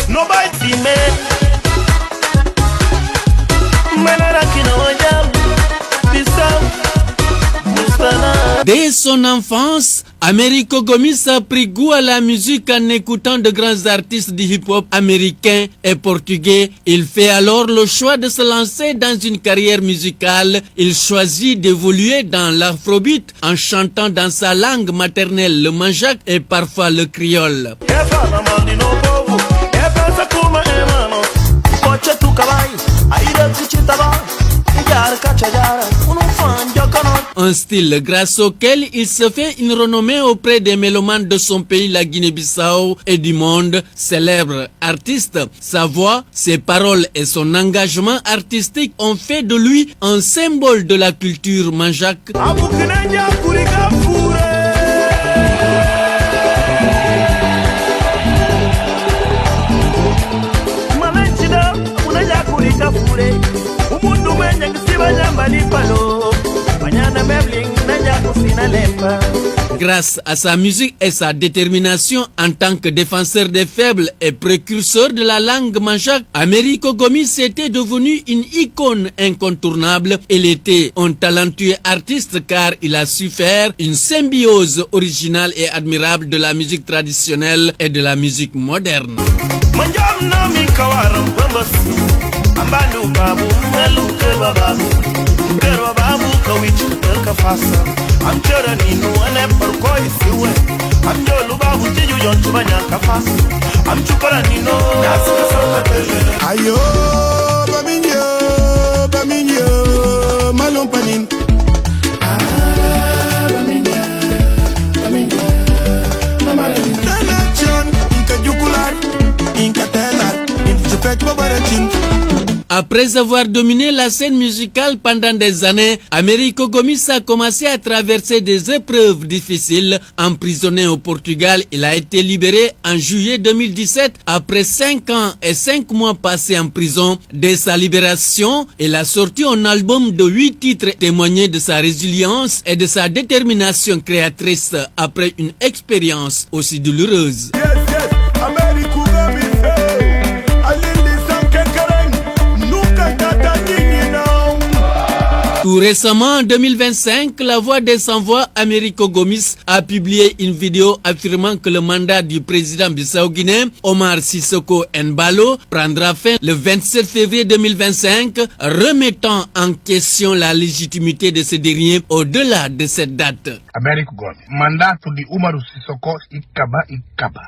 Nobody man. Dès son enfance, Americo Gomis a pris goût à la musique en écoutant de grands artistes du hip-hop américain et portugais. Il fait alors le choix de se lancer dans une carrière musicale. Il choisit d'évoluer dans l'afrobeat en chantant dans sa langue maternelle le manjac et parfois le créole. Un style grâce auquel il se fait une renommée auprès des mélomanes de son pays, la Guinée-Bissau, et du monde. Célèbre artiste, sa voix, ses paroles et son engagement artistique ont fait de lui un symbole de la culture manjac. Grâce à sa musique et sa détermination en tant que défenseur des faibles et précurseur de la langue manjac, Americo Gomis était devenu une icône incontournable. Il était un talentueux artiste car il a su faire une symbiose originale et admirable de la musique traditionnelle et de la musique moderne. Ayo, baminyo, malompanin. Après avoir dominé la scène musicale pendant des années, Americo Gomis a commencé à traverser des épreuves difficiles. Emprisonné au Portugal, il a été libéré en juillet 2017 après 5 ans et 5 mois passés en prison. Dès sa libération, il a sorti un album de 8 titres témoignant de sa résilience et de sa détermination créatrice après une expérience aussi douloureuse. Tout récemment, en 2025, la voix des sans-voix Americo Gomis a publié une vidéo affirmant que le mandat du président bissau-guinéen Omar Sissoko Embalo prendra fin le 27 février 2025, remettant en question la légitimité de ce dernier au-delà de cette date. Americo Gomis, mandat pour Omar Sissoko Ikaba.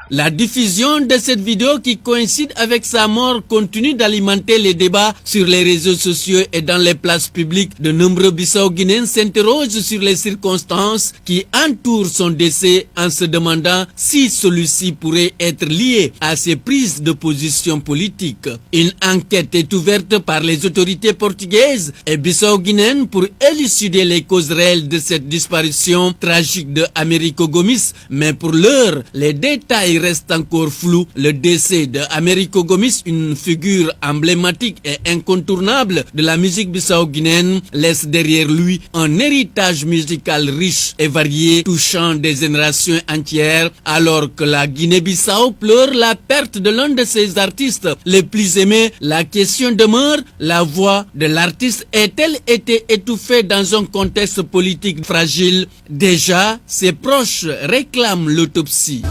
La diffusion de cette vidéo qui coïncide avec sa mort continue d'alimenter les débats sur les réseaux sociaux et dans les places publiques. De nombreux Bissau-Guinéens s'interrogent sur les circonstances qui entourent son décès en se demandant si celui-ci pourrait être lié à ses prises de position politiques. Une enquête est ouverte par les autorités portugaises et bissau-guinéennes pour élucider les causes réelles de cette disparition tragique de Americo Gomis, mais pour l'heure, les détails restent encore flous. Le décès de Americo Gomis, une figure emblématique et incontournable de la musique bissau-guinéenne, laisse derrière lui un héritage musical riche et varié, touchant des générations entières, alors que la Guinée-Bissau pleure la perte de l'un de ses artistes les plus aimés. La question demeure, la voix de l'artiste est-elle été étouffée dans un contexte politique fragile? Déjà, ses proches réclament l'autopsie.